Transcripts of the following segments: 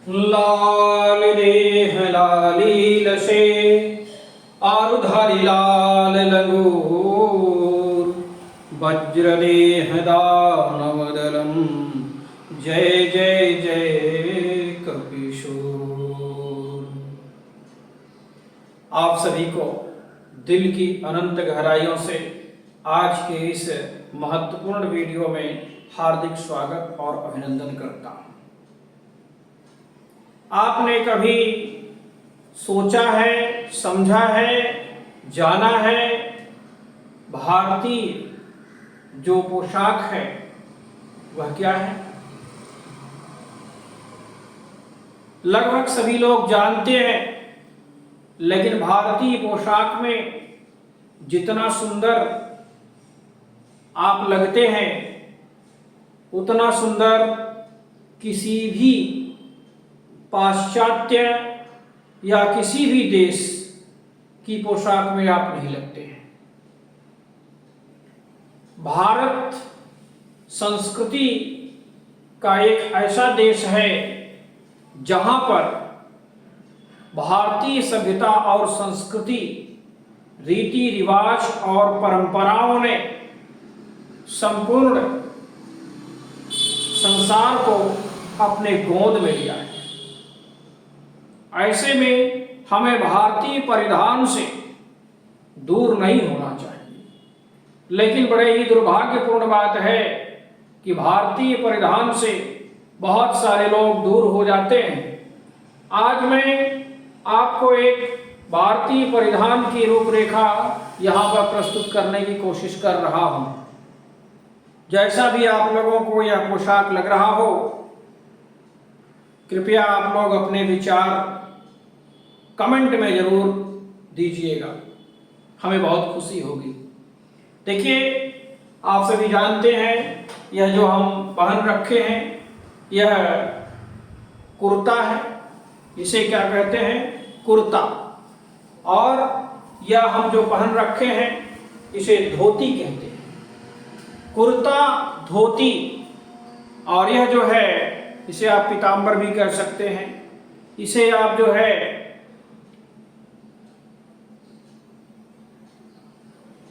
लाल देह लाली लसे आरुधारी लाल लगूर वज्रदेह दानवदलम जय जय जय कपिशोर। आप सभी को दिल की अनंत गहराइयों से आज के इस महत्वपूर्ण वीडियो में हार्दिक स्वागत और अभिनंदन करता हूं। आपने कभी सोचा है, समझा है, जाना है भारतीय जो पोशाक है वह क्या है? लगभग सभी लोग जानते हैं, लेकिन भारतीय पोशाक में जितना सुंदर आप लगते हैं उतना सुंदर किसी भी पाश्चात्य या किसी भी देश की पोशाक में आप नहीं लगते हैं। भारत संस्कृति का एक ऐसा देश है जहां पर भारतीय सभ्यता और संस्कृति, रीति रिवाज और परंपराओं ने संपूर्ण संसार को अपने गोद में लिया है। ऐसे में हमें भारतीय परिधान से दूर नहीं होना चाहिए, लेकिन बड़े ही दुर्भाग्यपूर्ण बात है कि भारतीय परिधान से बहुत सारे लोग दूर हो जाते हैं। आज मैं आपको एक भारतीय परिधान की रूपरेखा यहाँ पर प्रस्तुत करने की कोशिश कर रहा हूँ। जैसा भी आप लोगों को यह पोशाक लग रहा हो, कृपया आप लोग अपने विचार कमेंट में जरूर दीजिएगा, हमें बहुत खुशी होगी। देखिए, आप सभी जानते हैं यह जो हम पहन रखे हैं यह कुर्ता है। इसे क्या कहते हैं? कुर्ता। और यह हम जो पहन रखे हैं इसे धोती कहते हैं। कुर्ता, धोती, और यह जो है इसे आप पीतांबर भी कह सकते हैं। इसे आप जो है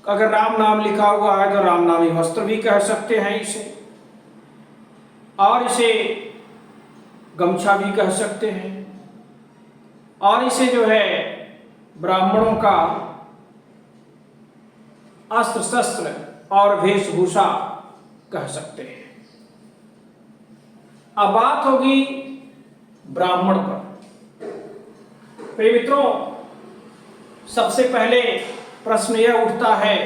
अगर राम नाम लिखा हुआ है तो रामनामी वस्त्र भी कह सकते हैं इसे, और इसे गमछा भी कह सकते हैं, और इसे जो है ब्राह्मणों का अस्त्र शस्त्र और वेशभूषा कह सकते हैं। अब बात होगी ब्राह्मण पर। प्रिय मित्रों, सबसे पहले प्रश्न यह उठता है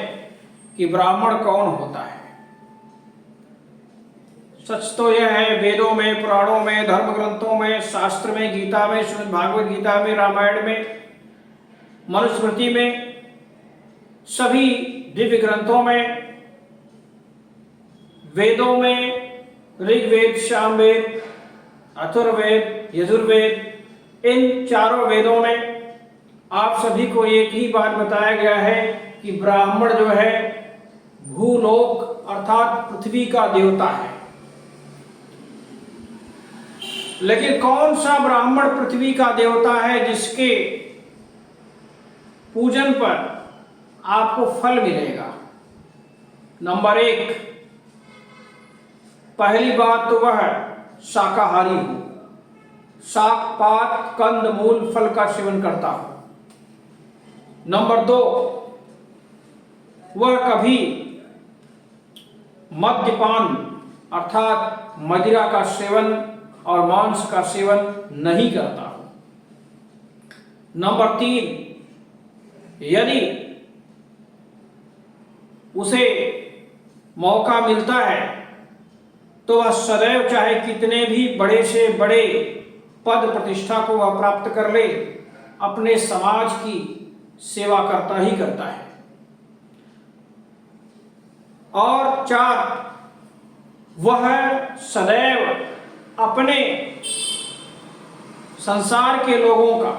कि ब्राह्मण कौन होता है? सच तो यह है, वेदों में, पुराणों में, धर्म ग्रंथों में, शास्त्र में, गीता में, श्रीमद् भागवत गीता में, रामायण में, मनुस्मृति में, सभी दिव्य ग्रंथों में, वेदों में, ऋग्वेद, सामवेद, अथर्ववेद, यजुर्वेद, इन चारों वेदों में आप सभी को एक ही बात बताया गया है कि ब्राह्मण जो है भूलोक अर्थात पृथ्वी का देवता है। लेकिन कौन सा ब्राह्मण पृथ्वी का देवता है जिसके पूजन पर आपको फल मिलेगा? नंबर 1, पहली बात तो वह शाकाहारी हो, शाक पात कंद मूल फल का सेवन करता हो। नंबर 2, वह कभी मद्यपान अर्थात मदिरा का सेवन और मांस का सेवन नहीं करता हो। नंबर 3, यदि उसे मौका मिलता है तो वह सदैव चाहे कितने भी बड़े से बड़े पद प्रतिष्ठा को वह प्राप्त कर ले, अपने समाज की सेवा करता ही करता है। और 4, वह सदैव अपने संसार के लोगों का,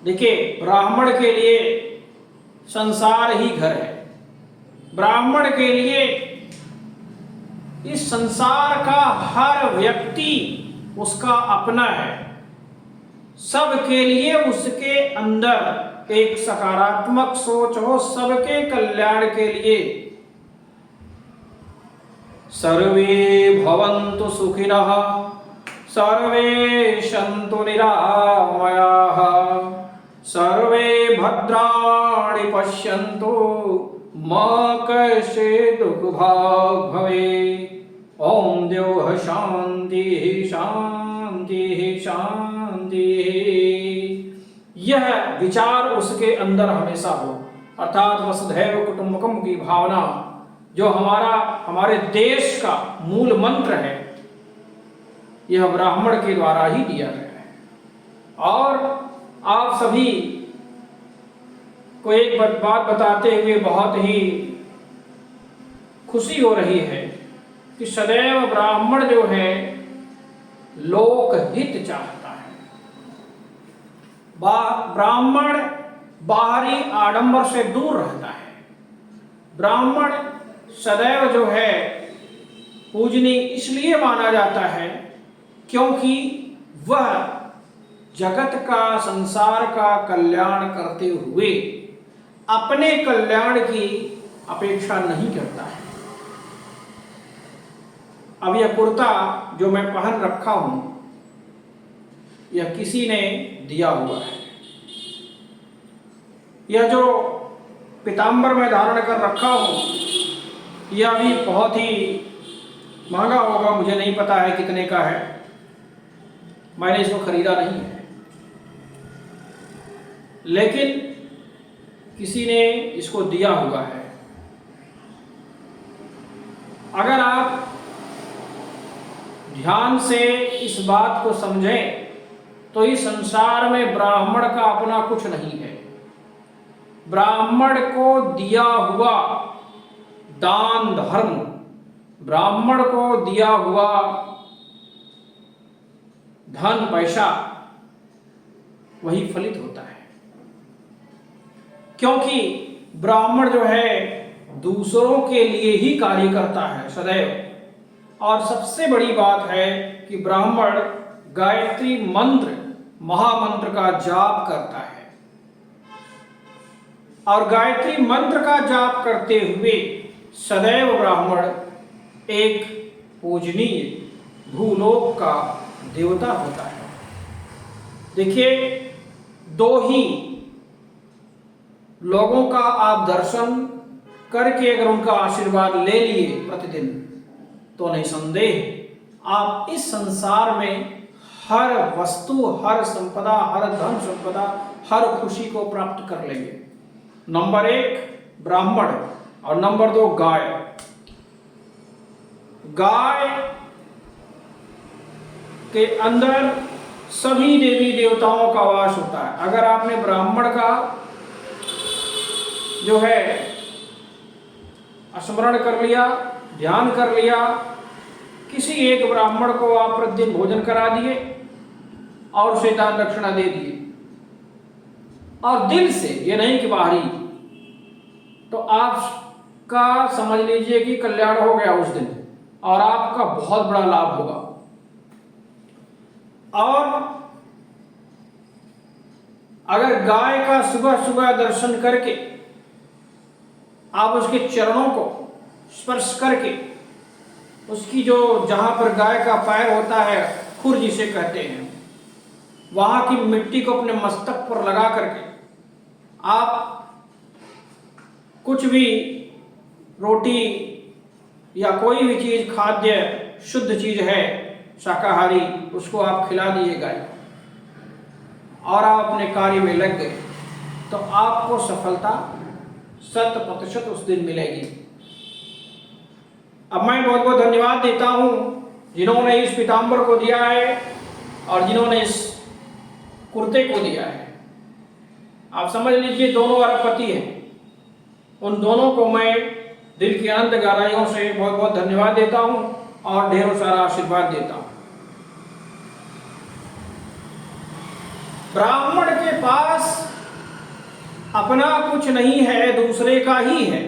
देखिए ब्राह्मण के लिए संसार ही घर है। ब्राह्मण के लिए इस संसार का हर व्यक्ति उसका अपना है, सबके लिए उसके अंदर एक सकारात्मक सोच हो, सबके कल्याण के लिए। सर्वे भवन्तु सुखिनः, सर्वे सन्तु निरामयाः, सर्वे भद्राणि पश्यन्तु मा कश्चित् दुःखभाग् भवेत्। ओम द्यौः शान्तिः शान्तिः शान्तिः। यह विचार उसके अंदर हमेशा हो, अर्थात वसुधैव कुटुम्बकम की भावना जो हमारे देश का मूल मंत्र है, यह ब्राह्मण के द्वारा ही दिया गया है। और आप सभी को एक बात बताते हुए बहुत ही खुशी हो रही है कि सदैव ब्राह्मण जो है लोकहित चाहता है। ब्राह्मण बाहरी आडंबर से दूर रहता है। ब्राह्मण सदैव जो है पूजनीय इसलिए माना जाता है क्योंकि वह जगत का, संसार का कल्याण करते हुए अपने कल्याण की अपेक्षा नहीं करता है। अब यह कुर्ता जो मैं पहन रखा हूं, यह किसी ने दिया हुआ है। यह जो पीतांबर मैं धारण कर रखा हूं, यह भी बहुत ही महंगा होगा, मुझे नहीं पता है कितने का है, मैंने इसको खरीदा नहीं है, लेकिन किसी ने इसको दिया हुआ है। अगर आप ध्यान से इस बात को समझें तो इस संसार में ब्राह्मण का अपना कुछ नहीं है। ब्राह्मण को दिया हुआ दान धर्म, ब्राह्मण को दिया हुआ धन पैसा, वही फलित होता है। क्योंकि ब्राह्मण जो है दूसरों के लिए ही कार्य करता है सदैव। और सबसे बड़ी बात है कि ब्राह्मण गायत्री मंत्र, महामंत्र का जाप करता है। और गायत्री मंत्र का जाप करते हुए सदैव ब्राह्मण एक पूजनीय भूलोक का देवता होता है। देखिए, दो ही लोगों का आप दर्शन करके अगर उनका आशीर्वाद ले लिए प्रतिदिन, तो निसंदेह आप इस संसार में हर वस्तु, हर संपदा, हर धन संपदा, हर खुशी को प्राप्त कर लेंगे। नंबर 1 ब्राह्मण और नंबर 2 गाय। गाय के अंदर सभी देवी देवताओं का वास होता है। अगर आपने ब्राह्मण का जो है स्मरण कर लिया, ध्यान कर लिया, किसी एक ब्राह्मण को आप प्रतिदिन भोजन करा दिए और उसे दान दक्षिणा दे दिए, और दिल से, ये नहीं कि बाहरी, तो आपका समझ लीजिए कि कल्याण हो गया उस दिन और आपका बहुत बड़ा लाभ होगा। और अगर गाय का सुबह सुबह दर्शन करके आप उसके चरणों को स्पर्श करके, उसकी जो जहां पर गाय का पैर होता है, खुर जिसे कहते हैं, वहां की मिट्टी को अपने मस्तक पर लगा करके आप कुछ भी रोटी या कोई भी चीज, खाद्य शुद्ध चीज है शाकाहारी, उसको आप खिला दिए गाय और आप अपने कार्य में लग गए, तो आपको सफलता 100% उस दिन मिलेगी। अब मैं बहुत बहुत धन्यवाद देता हूं जिन्होंने इस पीतांबर को दिया है और जिन्होंने इस कुर्ते को दिया है। आप समझ लीजिए दोनों अरबपति हैं। उन दोनों को मैं दिल की अनंत गहराइयों से बहुत बहुत धन्यवाद देता हूं और ढेरों सारा आशीर्वाद देता हूं। ब्राह्मण के पास अपना कुछ नहीं है, दूसरे का ही है,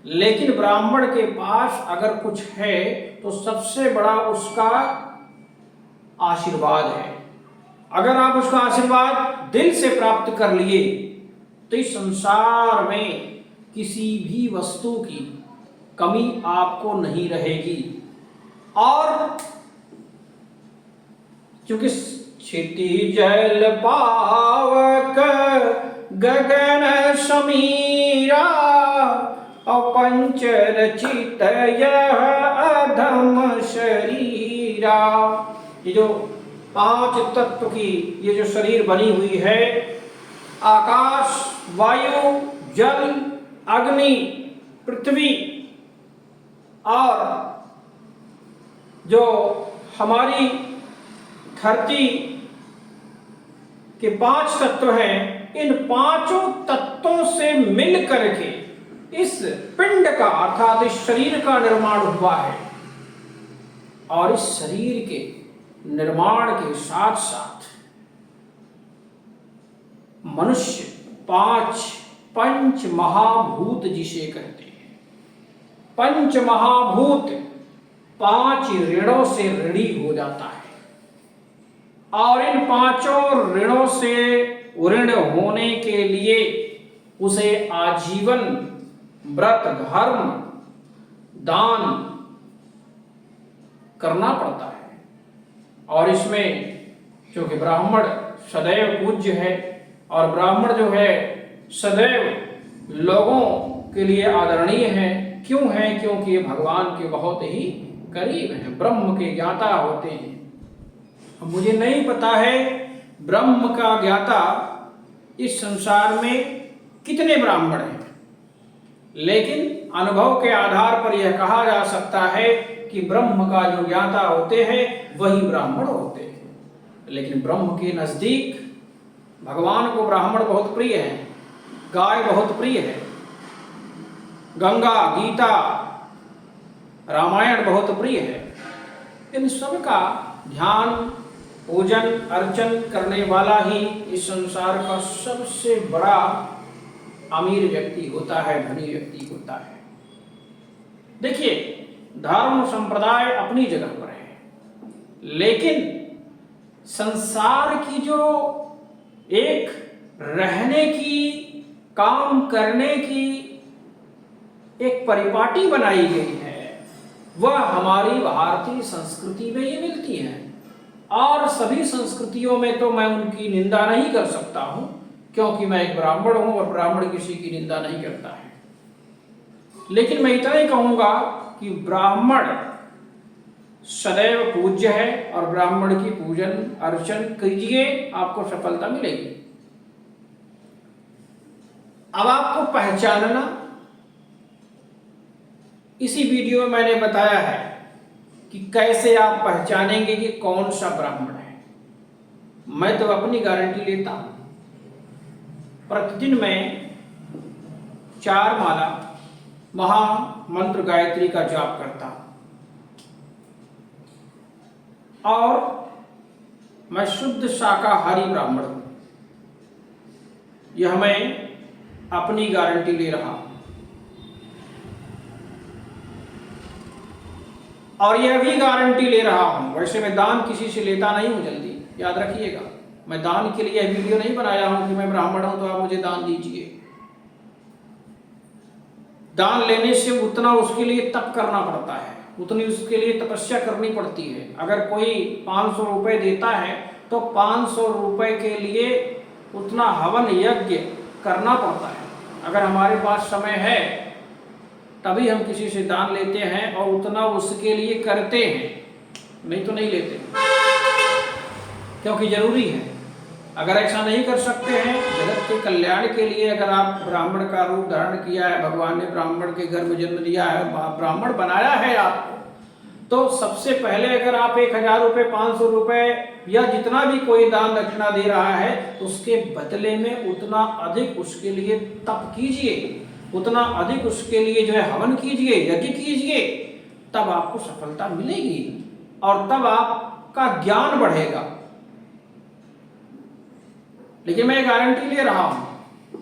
लेकिन ब्राह्मण के पास अगर कुछ है तो सबसे बड़ा उसका आशीर्वाद है। अगर आप उसका आशीर्वाद दिल से प्राप्त कर लिए तो इस संसार में किसी भी वस्तु की कमी आपको नहीं रहेगी। और क्योंकि क्षितिजल पावक गगन समीरा अपंच रचित यह अधम शरीरा। ये जो 5 तत्व की ये जो शरीर बनी हुई है, आकाश, वायु, जल, अग्नि, पृथ्वी और जो हमारी धरती के 5 तत्व हैं, इन 5 तत्वों से मिल करके इस पिंड का अर्थात इस शरीर का निर्माण हुआ है। और इस शरीर के निर्माण के साथ साथ मनुष्य 5 पंच महाभूत जिसे कहते हैं, पंच महाभूत 5 ऋणों से ऋणी हो जाता है। और इन 5 ऋणों से ऋण होने के लिए उसे आजीवन व्रत, धर्म, दान करना पड़ता है। और इसमें क्योंकि ब्राह्मण सदैव पूज्य है और ब्राह्मण जो है सदैव लोगों के लिए आदरणीय है। क्यों है? क्योंकि ये भगवान के बहुत ही करीब हैं, ब्रह्म के ज्ञाता होते हैं। अब मुझे नहीं पता है ब्रह्म का ज्ञाता इस संसार में कितने ब्राह्मण हैं, लेकिन अनुभव के आधार पर यह कहा जा सकता है कि ब्रह्म का जो ज्ञाता होते हैं वही ब्राह्मण होते हैं। लेकिन ब्रह्म के नजदीक भगवान को ब्राह्मण बहुत प्रिय है, गाय बहुत प्रिय है, गंगा, गीता, रामायण बहुत प्रिय है। इन सब का ध्यान, पूजन, अर्चन करने वाला ही इस संसार का सबसे बड़ा अमीर व्यक्ति होता है, धनी व्यक्ति होता है। देखिए, धर्म संप्रदाय अपनी जगह पर है, लेकिन संसार की जो एक रहने की, काम करने की एक परिपाटी बनाई गई है, वह हमारी भारतीय संस्कृति में ये मिलती है। और सभी संस्कृतियों में तो मैं उनकी निंदा नहीं कर सकता हूं, क्योंकि मैं एक ब्राह्मण हूं और ब्राह्मण किसी की निंदा नहीं करता है। लेकिन मैं इतना ही कहूंगा कि ब्राह्मण सदैव पूज्य है और ब्राह्मण की पूजन अर्चन कीजिए, आपको सफलता मिलेगी। अब आपको पहचानना, इसी वीडियो में मैंने बताया है कि कैसे आप पहचानेंगे कि कौन सा ब्राह्मण है। मैं तो अपनी गारंटी लेता हूं। प्रतिदिन मैं 4 माला महामंत्र गायत्री का जाप करता हूं और मैं शुद्ध शाकाहारी ब्राह्मण हूं। यह मैं अपनी गारंटी ले रहा हूं। और यह भी गारंटी ले रहा हूं, वैसे मैं दान किसी से लेता नहीं हूं, जल्दी याद रखिएगा। मैं दान के लिए वीडियो नहीं बनाया हूं कि मैं ब्राह्मण हूं तो आप मुझे दान दीजिए। दान लेने से उतना उसके लिए तप करना पड़ता है, उतनी उसके लिए तपस्या करनी पड़ती है। अगर कोई 500 रुपए देता है तो 500 रुपए के लिए उतना हवन यज्ञ करना पड़ता है। अगर हमारे पास समय है तभी हम किसी से दान लेते हैं और उतना उसके लिए करते हैं, नहीं तो नहीं लेते, क्योंकि जरूरी है। अगर ऐसा नहीं कर सकते हैं, जगत के कल्याण के लिए अगर आप ब्राह्मण का रूप धारण किया है, भगवान ने ब्राह्मण के घर में जन्म दिया है, ब्राह्मण बनाया है आपको, तो सबसे पहले अगर आप 1000 रुपये, 500 रुपये या जितना भी कोई दान दक्षिणा दे रहा है, तो उसके बदले में उतना अधिक उसके लिए तप कीजिए, उतना अधिक उसके लिए जो है हवन कीजिए, यज्ञ कीजिए, तब आपको सफलता मिलेगी और तब आपका ज्ञान बढ़ेगा। लेकिन मैं गारंटी ले रहा हूं।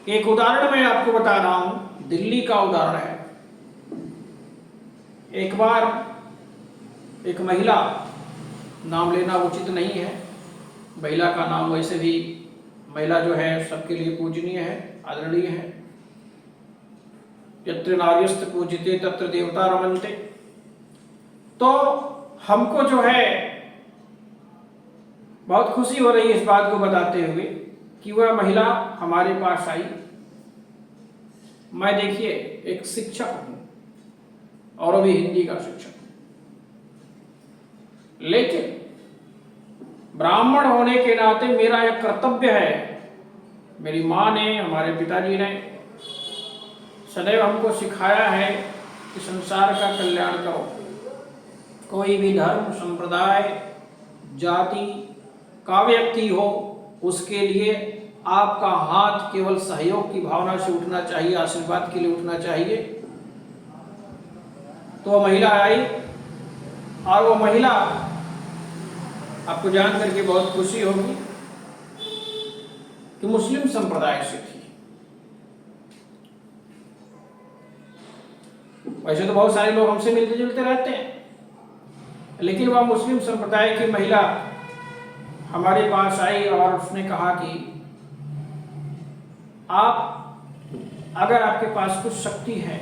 एक उदाहरण मैं आपको बता रहा हूं, दिल्ली का उदाहरण है। एक बार एक महिला, नाम लेना उचित नहीं है, महिला का नाम वैसे भी, महिला जो है सबके लिए पूजनीय है, आदरणीय है। यत्र नार्यस्त पूज्यते तत्र देवता रमन्ते। तो हमको जो है बहुत खुशी हो रही है इस बात को बताते हुए कि वह महिला हमारे पास आई। मैं देखिए एक शिक्षक हूं और अभी हिंदी का शिक्षक हूं, लेकिन ब्राह्मण होने के नाते मेरा यह कर्तव्य है, मेरी माँ ने, हमारे पिताजी ने सदैव हमको सिखाया है कि संसार का कल्याण करो। कोई भी धर्म, संप्रदाय, जाति का व्यक्ति हो, उसके लिए आपका हाथ केवल सहयोग की भावना से उठना चाहिए, आशीर्वाद के लिए उठना चाहिए। तो वह महिला आई और वो महिला आपको जान करके बहुत खुशी होगी कि मुस्लिम संप्रदाय से थी। वैसे तो बहुत सारे लोग हमसे मिलते जुलते रहते हैं, लेकिन वह मुस्लिम संप्रदाय की महिला हमारे पास आई और उसने कहा कि आप, अगर आपके पास कुछ शक्ति है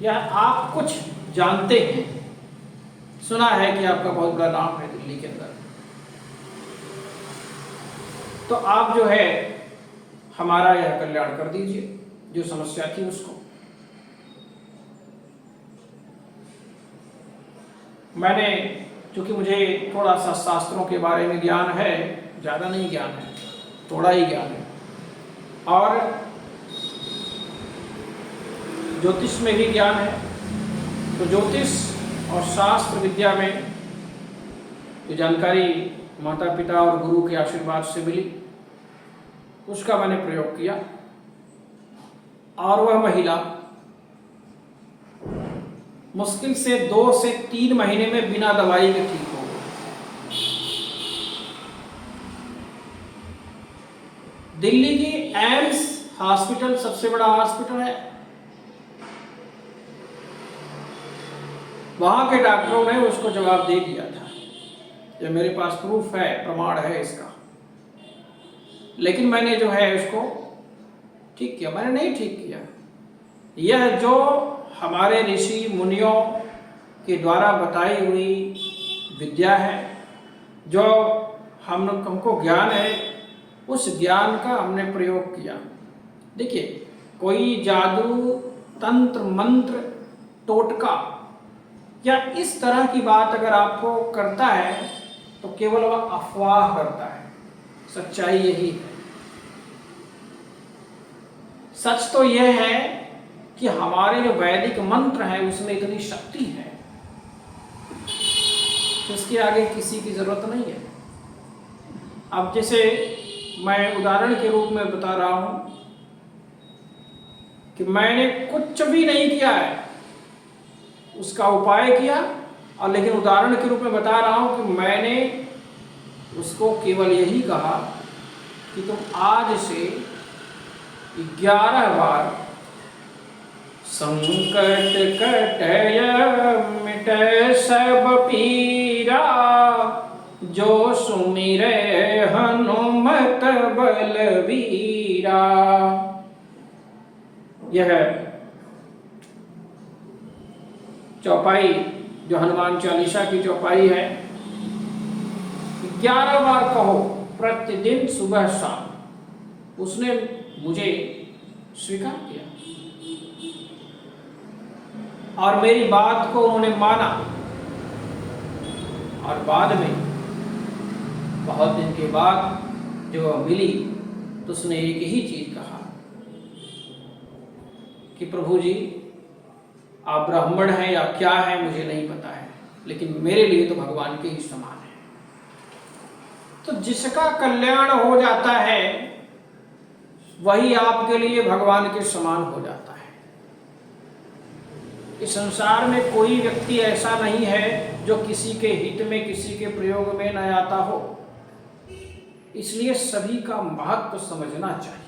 या आप कुछ जानते हैं, सुना है कि आपका बहुत बड़ा नाम है दिल्ली के अंदर, तो आप जो है हमारा यह कल्याण कर दीजिए, जो समस्या थी उसको। मैंने, चूंकि मुझे थोड़ा सा शास्त्रों के बारे में ज्ञान है, ज़्यादा नहीं ज्ञान है, थोड़ा ही ज्ञान है, और ज्योतिष में भी ज्ञान है, तो ज्योतिष और शास्त्र विद्या में जो जानकारी माता पिता और गुरु के आशीर्वाद से मिली, उसका मैंने प्रयोग किया और वह महिला मुश्किल से 2 से 3 महीने में बिना दवाई के ठीक हो गई। दिल्ली की एम्स हॉस्पिटल सबसे बड़ा हॉस्पिटल है, वहां के डॉक्टरों ने उसको जवाब दे दिया था। ये मेरे पास प्रूफ है, प्रमाण है इसका, लेकिन मैंने जो है उसको ठीक किया। मैंने नहीं ठीक किया, यह जो हमारे ऋषि मुनियों के द्वारा बताई हुई विद्या है, जो हमको ज्ञान है, उस ज्ञान का हमने प्रयोग किया। देखिए, कोई जादू, तंत्र, मंत्र, टोटका या इस तरह की बात अगर आपको करता है तो केवल वह अफवाह करता है, सच्चाई यही है। सच तो यह है कि हमारे जो वैदिक मंत्र हैं उसमें इतनी शक्ति है, उसके आगे किसी की जरूरत नहीं है। अब जैसे मैं उदाहरण के रूप में बता रहा हूं कि मैंने कुछ भी नहीं किया है, उसका उपाय किया, और लेकिन उदाहरण के रूप में बता रहा हूं कि मैंने उसको केवल यही कहा कि तुम आज से 11 बार संकट कटय मिटय सब पीरा, जो सुमिरे हनुमत बलवीरा। यह चौपाई जो हनुमान चालीसा की चौपाई है, 11 बार कहो प्रतिदिन सुबह शाम। उसने मुझे स्वीकार किया और मेरी बात को उन्होंने माना, और बाद में बहुत दिन के बाद जब वह मिली तो उसने एक ही चीज कहा कि प्रभु जी, आप ब्राह्मण हैं या क्या है मुझे नहीं पता है, लेकिन मेरे लिए तो भगवान के ही समान है। तो जिसका कल्याण हो जाता है वही आपके लिए भगवान के समान हो जाता है। इस संसार में कोई व्यक्ति ऐसा नहीं है जो किसी के हित में, किसी के प्रयोग में न आता हो, इसलिए सभी का महत्व समझना चाहिए।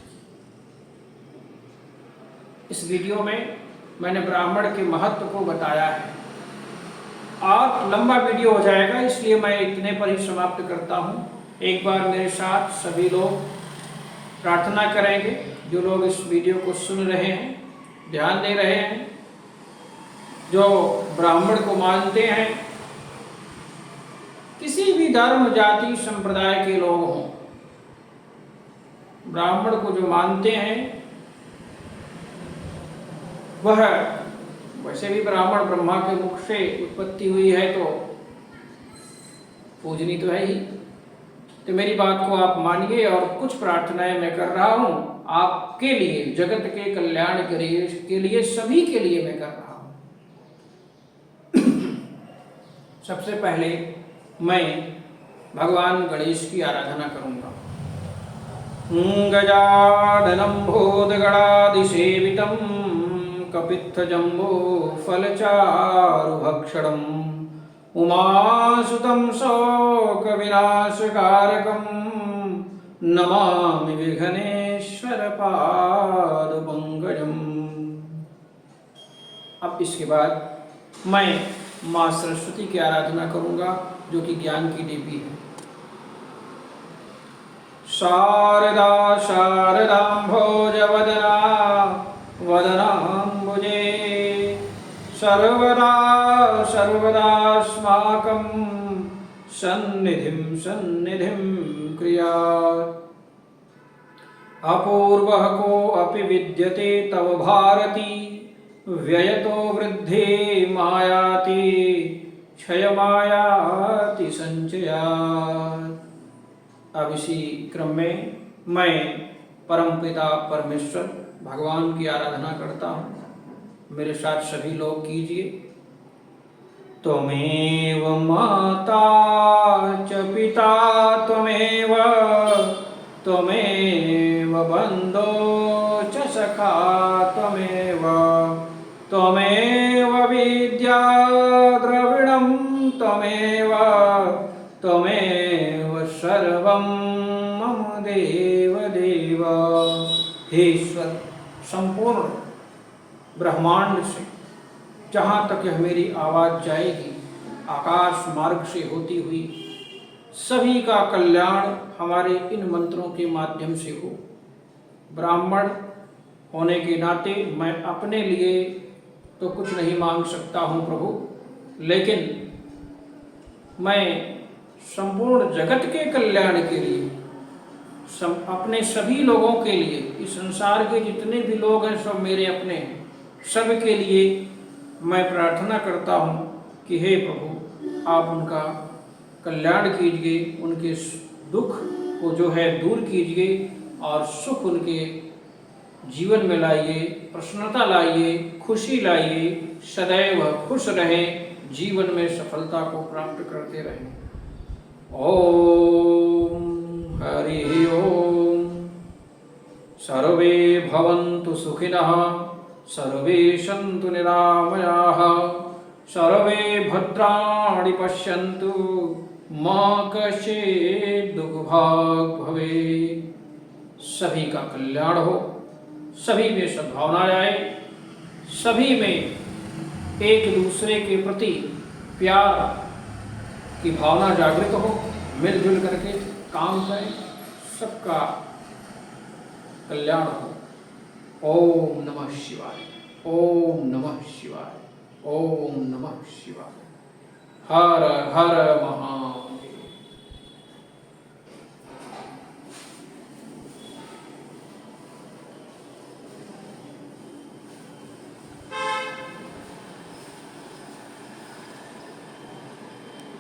इस वीडियो में मैंने ब्राह्मण के महत्व को बताया है और लंबा वीडियो हो जाएगा, इसलिए मैं इतने पर ही समाप्त करता हूँ। एक बार मेरे साथ सभी लोग प्रार्थना करेंगे। जो लोग इस वीडियो को सुन रहे हैं, ध्यान दे रहे हैं, जो ब्राह्मण को मानते हैं, किसी भी धर्म जाति संप्रदाय के लोग हों, ब्राह्मण को जो मानते हैं वह, वैसे भी ब्राह्मण ब्रह्मा के मुख से उत्पत्ति हुई है तो पूजनी तो है ही। तो मेरी बात को आप मानिए और कुछ प्रार्थनाएं मैं कर रहा हूं आपके लिए, जगत के कल्याण के लिए, सभी के लिए मैं कर रहा हूं। सबसे पहले मैं भगवान गणेश की आराधना करूंगा। गजाननं भूतगणाधिसेवितं कपित्थजम्बो फलचारुभक्षणम् उमासुतं शोकविनाशकारकं नमामि विघ्नेश्वर पादपङ्कजम्। अब इसके बाद मैं माँ सरस्वती की आराधना करूंगा, जो कि ज्ञान की देवी है। शारदा शारदाम्भोजवदना वदनाम्बुजे सर्वदा सर्वदास्माकं सन्निधिं सन्निधिं क्रियात्। अपूर्वः कोऽपि विद्यते तव भारती व्ययतो वृद्धि मायाति क्षयमायाति संचयात्। अब इसी क्रम में मैं परमपिता परमेश्वर भगवान की आराधना करता हूँ। मेरे साथ सभी लोग कीजिए। त्वमेव माता च पिता त्वमेव त्वमेव बन्धो च सखा त्वमेव त्वमेव विद्या द्रविणं त्वमेव त्वमेव सर्वं मम देव देव। हे ईश्वर, संपूर्ण ब्रह्मांड से जहाँ तक यह मेरी आवाज़ जाएगी, आकाश मार्ग से होती हुई सभी का कल्याण हमारे इन मंत्रों के माध्यम से हो। ब्राह्मण होने के नाते मैं अपने लिए तो कुछ नहीं मांग सकता हूँ प्रभु, लेकिन मैं संपूर्ण जगत के कल्याण के लिए, अपने सभी लोगों के लिए, इस संसार के जितने भी लोग हैं सब मेरे अपने हैं, सब के लिए मैं प्रार्थना करता हूँ कि हे प्रभु, आप उनका कल्याण कीजिए, उनके दुख को जो है दूर कीजिए और सुख उनके जीवन में लाइए, प्रसन्नता लाइए, खुशी लाइए, सदैव खुश रहें, जीवन में सफलता को प्राप्त करते रहें। ओम हरि ओम। सर्वे भवन्तु सुखिनः, सर्वे सन्तु निरामयाः, सर्वे भद्राणि पश्यन्तु, मा कश्चित् दुःखभाग् भवेत्। सभी का कल्याण हो, सभी में सद्भावना आए, सभी में एक दूसरे के प्रति प्यार की भावना जागृत हो, मिलजुल करके काम करें, सबका कल्याण हो। ओम नमः शिवाय, ओम नमः शिवाय, ओम नमः शिवाय। हर हर महादेव।